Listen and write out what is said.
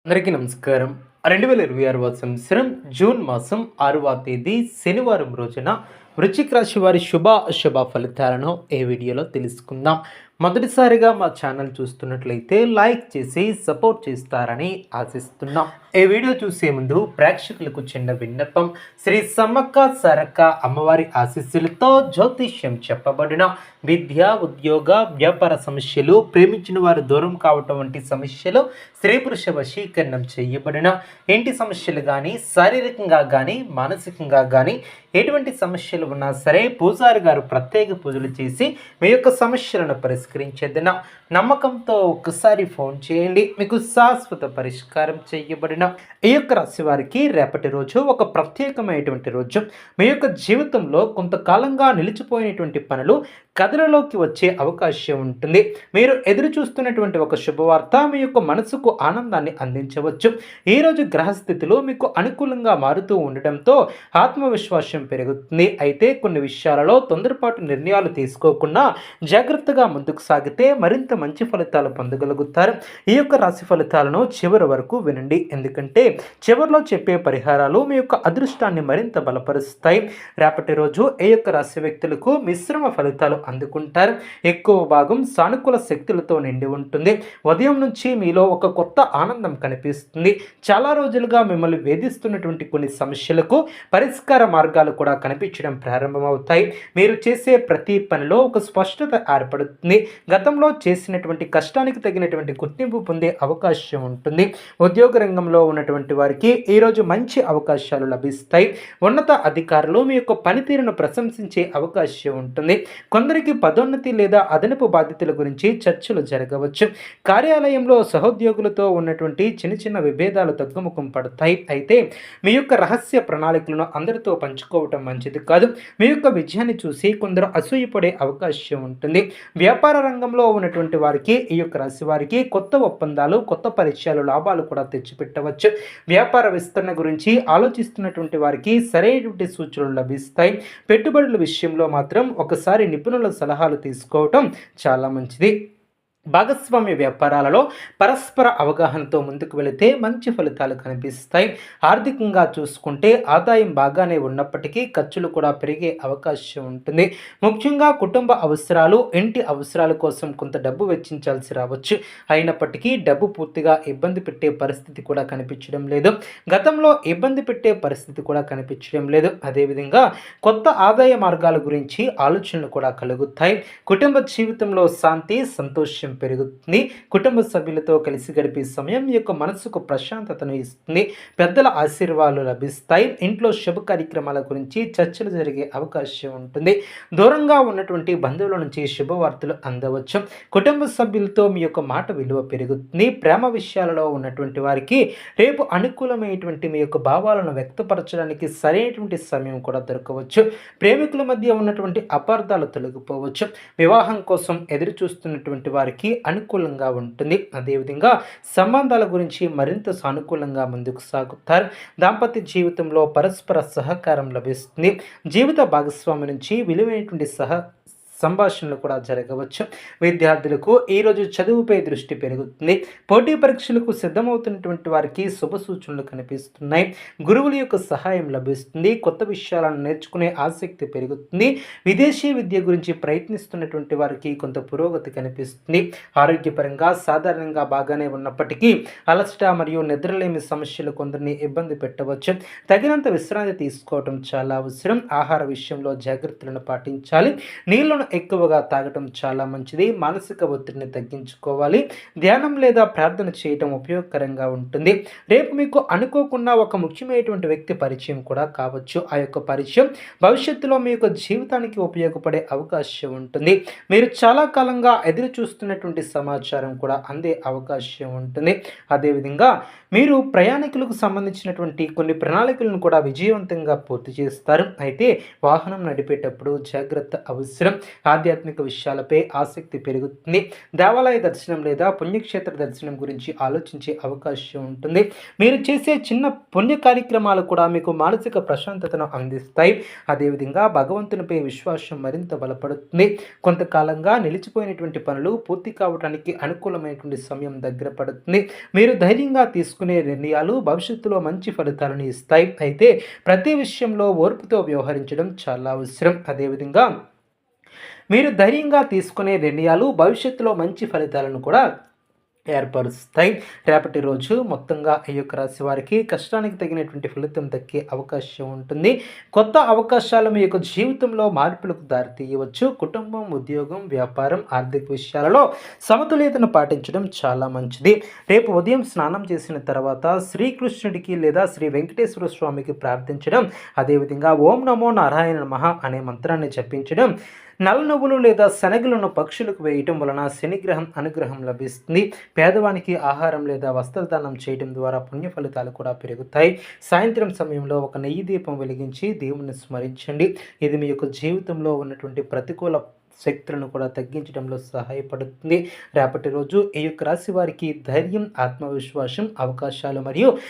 అందరికీ నమస్కారం. 2026 సంవత్సరం జూన్ మాసం 6వ తేదీ శనివారం రోజున వృశ్చిక రాశి వారి శుభ అశుభ ఫలితాలను ఈ వీడియోలో తెలుసుకుందాం. మొదటిసారిగా మా ఛానల్ చూస్తున్నట్లయితే లైక్ చేసి సపోర్ట్ చేస్తారని ఆశిస్తున్నాం. ఈ వీడియో చూసే ముందు ప్రేక్షకులకు చిన్న విన్నపం. శ్రీ సమ్మక్క సారక్క అమ్మవారి ఆశీస్సులతో జ్యోతిష్యం చెప్పబడిన విద్య, ఉద్యోగ, వ్యాపార సమస్యలు, ప్రేమించిన వారు దూరం కావటం వంటి సమస్యలు, స్త్రీ పురుష వశీకరణం చేయబడిన ఇంటి సమస్యలు కానీ, శారీరకంగా కానీ, మానసికంగా కానీ ఎటువంటి సమస్యలు ఉన్నా సరే పూజారి గారు ప్రత్యేక పూజలు చేసి మీ యొక్క సమస్యలను పరిష్కరించేదిన నమ్మకంతో ఒక్కసారి ఫోన్ చేయండి. మీకు శాశ్వత పరిష్కారం చేయబడిన ఈ యొక్క రాశి వారికి రేపటి రోజు ఒక ప్రత్యేకమైనటువంటి రోజు. మీ యొక్క జీవితంలో కొంతకాలంగా నిలిచిపోయినటువంటి పనులు కథలలోకి వచ్చే అవకాశం ఉంటుంది. మీరు ఎదురు చూస్తున్నటువంటి ఒక శుభవార్త మీ యొక్క మనసుకు ఆనందాన్ని అందించవచ్చు. ఈరోజు గ్రహస్థితులు మీకు అనుకూలంగా మారుతూ ఉండడంతో ఆత్మవిశ్వాసం పెరుగుతుంది. అయితే కొన్ని విషయాలలో తొందరపాటు నిర్ణయాలు తీసుకోకుండా జాగ్రత్తగా ముందుకు సాగితే మరింత మంచి ఫలితాలు పొందగలుగుతారు. ఈ యొక్క రాశి ఫలితాలను చివరి వరకు వినండి, ఎందుకంటే చివరిలో చెప్పే పరిహారాలు మీ యొక్క అదృష్టాన్ని మరింత బలపరుస్తాయి. రేపటి రోజు ఈ యొక్క రాశి వ్యక్తులకు మిశ్రమ ఫలితాలు అందుకుంటారు. ఎక్కువ భాగం సానుకూల శక్తులతో నిండి ఉంటుంది. ఉదయం నుంచి మీలో ఒక కొత్త ఆనందం కనిపిస్తుంది. చాలా రోజులుగా మిమ్మల్ని వేధిస్తున్నటువంటి కొన్ని సమస్యలకు పరిష్కార మార్గాలు కూడా కనిపించడం ప్రారంభమవుతాయి. మీరు చేసే ప్రతి పనిలో ఒక స్పష్టత ఏర్పడుతుంది. గతంలో చేసినటువంటి కష్టానికి తగినటువంటి గుర్తింపు పొందే అవకాశం ఉంటుంది. ఉద్యోగ రంగంలో ఉన్నటువంటి వారికి ఈరోజు మంచి అవకాశాలు లభిస్తాయి. ఉన్నత అధికారులు మీ యొక్క పనితీరును ప్రశంసించే అవకాశం ఉంటుంది. కొందరికి పదోన్నతి లేదా అదనపు బాధ్యతల గురించి చర్చలు జరగవచ్చు. కార్యాలయంలో సహోద్యోగులతో ఉన్నటువంటి చిన్న చిన్న విభేదాలు తగ్గుముఖం పడతాయి. అయితే మీ యొక్క రహస్య ప్రణాళికలను అందరితో పంచుకోవటం మంచిది కాదు. మీ యొక్క విజయాన్ని చూసి కొందరు అసూయపడే అవకాశం ఉంటుంది. వ్యాపార రంగంలో ఉన్నటువంటి వారికి ఈ యొక్క రాశి వారికి కొత్త ఒప్పందాలు, కొత్త పరిచయాలు, లాభాలు కూడా తెచ్చిపెట్టవచ్చు. వ్యాపార విస్తరణ గురించి ఆలోచిస్తున్నటువంటి వారికి సరైనటువంటి సూచనలు లభిస్తాయి. పెట్టుబడుల విషయంలో మాత్రం ఒకసారి నిపుణుల సలహాలు తీసుకోవటం చాలా మంచిది. భాగస్వామ్య వ్యాపారాలలో పరస్పర అవగాహనతో ముందుకు వెళితే మంచి ఫలితాలు కనిపిస్తాయి. ఆర్థికంగా చూసుకుంటే ఆదాయం బాగానే ఉన్నప్పటికీ ఖర్చులు కూడా పెరిగే అవకాశం ఉంటుంది. ముఖ్యంగా కుటుంబ అవసరాలు, ఇంటి అవసరాల కోసం కొంత డబ్బు వెచ్చించాల్సి రావచ్చు. అయినప్పటికీ డబ్బు పూర్తిగా ఇబ్బంది పెట్టే పరిస్థితి కూడా కనిపించడం లేదు. గతంలో ఇబ్బంది పెట్టే పరిస్థితి కూడా కనిపించడం లేదు. అదేవిధంగా కొత్త ఆదాయ మార్గాల గురించి ఆలోచనలు కూడా కలుగుతాయి. కుటుంబ జీవితంలో శాంతి, సంతోషం పెరుగుతుంది. కుటుంబ సభ్యులతో కలిసి గడిపే సమయం యొక్క మనసుకు ప్రశాంతతను ఇస్తుంది. పెద్దల ఆశీర్వాదాలు లభిస్తాయి. ఇంట్లో శుభ కార్యక్రమాల గురించి చర్చలు జరిగే అవకాశం ఉంటుంది. దూరంగా ఉన్నటువంటి బంధువుల నుంచి శుభవార్తలు అందవచ్చు. కుటుంబ సభ్యులతో మీ యొక్క మాట విలువ పెరుగుతుంది. ప్రేమ విషయాలలో ఉన్నటువంటి వారికి రేపు అనుకూలమైనటువంటి మీ యొక్క భావాలను వ్యక్తపరచడానికి సరైనటువంటి సమయం కూడా దొరకవచ్చు. ప్రేమికుల మధ్య ఉన్నటువంటి అపార్థాలు తొలగిపోవచ్చు. వివాహం కోసం ఎదురు చూస్తున్నటువంటి వారికి అనుకూలంగా ఉంటుంది. అదేవిధంగా సంబంధాల గురించి మరింత సానుకూలంగా ముందుకు సాగుతారు. దాంపత్య జీవితంలో పరస్పర సహకారం లభిస్తుంది. జీవిత భాగస్వామి నుంచి విలువైనటువంటి సంభాషణలు కూడా జరగవచ్చు. విద్యార్థులకు ఈరోజు చదువుపై దృష్టి పెరుగుతుంది. పోటీ పరీక్షలకు సిద్ధమవుతున్నటువంటి వారికి శుభ సూచనలు కనిపిస్తున్నాయి. గురువుల యొక్క సహాయం లభిస్తుంది. కొత్త విషయాలను నేర్చుకునే ఆసక్తి పెరుగుతుంది. విదేశీ విద్య గురించి ప్రయత్నిస్తున్నటువంటి వారికి కొంత పురోగతి కనిపిస్తుంది. ఆరోగ్యపరంగా సాధారణంగా బాగానే ఉన్నప్పటికీ అలసట మరియు నిద్రలేమి సమస్యలు కొందరిని ఇబ్బంది పెట్టవచ్చు. తగినంత విశ్రాంతి తీసుకోవడం చాలా అవసరం. ఆహార విషయంలో జాగ్రత్తలను పాటించాలి. నీళ్లను ఎక్కువగా తాగటం చాలా మంచిది. మానసిక ఒత్తిడిని తగ్గించుకోవాలి. ధ్యానం లేదా ప్రార్థన చేయటం ఉపయోగకరంగా ఉంటుంది. రేపు మీకు అనుకోకుండా ఒక ముఖ్యమైనటువంటి వ్యక్తి పరిచయం కూడా కావచ్చు. ఆ యొక్క పరిచయం భవిష్యత్తులో మీ యొక్క జీవితానికి ఉపయోగపడే అవకాశం ఉంటుంది. మీరు చాలా కాలంగా ఎదురు చూస్తున్నటువంటి సమాచారం కూడా అందే అవకాశం ఉంటుంది. అదేవిధంగా మీరు ప్రయాణికులకు సంబంధించినటువంటి కొన్ని ప్రణాళికలను కూడా విజయవంతంగా పూర్తి చేస్తారు. అయితే వాహనం నడిపేటప్పుడు జాగ్రత్త అవసరం. ఆధ్యాత్మిక విషయాలపై ఆసక్తి పెరుగుతుంది. దేవాలయ దర్శనం లేదా పుణ్యక్షేత్ర దర్శనం గురించి ఆలోచించే అవకాశం ఉంటుంది. మీరు చేసే చిన్న పుణ్య కార్యక్రమాలు కూడా మీకు మానసిక ప్రశాంతతను అందిస్తాయి. అదేవిధంగా భగవంతునిపై విశ్వాసం మరింత బలపడుతుంది. కొంతకాలంగా నిలిచిపోయినటువంటి పనులు పూర్తి కావడానికి అనుకూలమైనటువంటి సమయం దగ్గర పడుతుంది. మీరు ధైర్యంగా తీసుకునే నిర్ణయాలు భవిష్యత్తులో మంచి ఫలితాలను ఇస్తాయి. అయితే ప్రతి విషయంలో ఓర్పుతో వ్యవహరించడం చాలా అవసరం. అదేవిధంగా మీరు ధైర్యంగా తీసుకునే నిర్ణయాలు భవిష్యత్తులో మంచి ఫలితాలను కూడా ఏర్పరుస్తాయి. రేపటి రోజు మొత్తంగా ఈ యొక్క రాశి వారికి కష్టానికి తగినటువంటి ఫలితం దక్కే అవకాశం ఉంటుంది. కొత్త అవకాశాలు మీ యొక్క జీవితంలో మార్పులకు దారితీయవచ్చు. కుటుంబం, ఉద్యోగం, వ్యాపారం, ఆర్థిక విషయాలలో సమతుల్యతను పాటించడం చాలా మంచిది. రేపు ఉదయం స్నానం చేసిన తర్వాత శ్రీకృష్ణుడికి లేదా శ్రీ వెంకటేశ్వర స్వామికి ప్రార్థించడం, అదేవిధంగా ఓం నమో నారాయణ నమః అనే మంత్రాన్ని జపించడం, నల్ల నువ్వులు లేదా శనగలను పక్షులకు వేయటం వలన శనిగ్రహం అనుగ్రహం లభిస్తుంది. పేదవానికి ఆహారం లేదా వస్త్రదానం చేయడం ద్వారా పుణ్య ఫలితాలు కూడా పెరుగుతాయి. సాయంత్రం సమయంలో ఒక నెయ్యి దీపం వెలిగించి దేవుని స్మరించండి. ఇది మీ యొక్క జీవితంలో ఉన్నటువంటి ప్రతికూల శక్తులను కూడా తగ్గించడంలో సహాయపడుతుంది. రేపటి రోజు ఈ యొక్క రాశి వారికి ధైర్యం, ఆత్మవిశ్వాసం, అవకాశాలు మరియు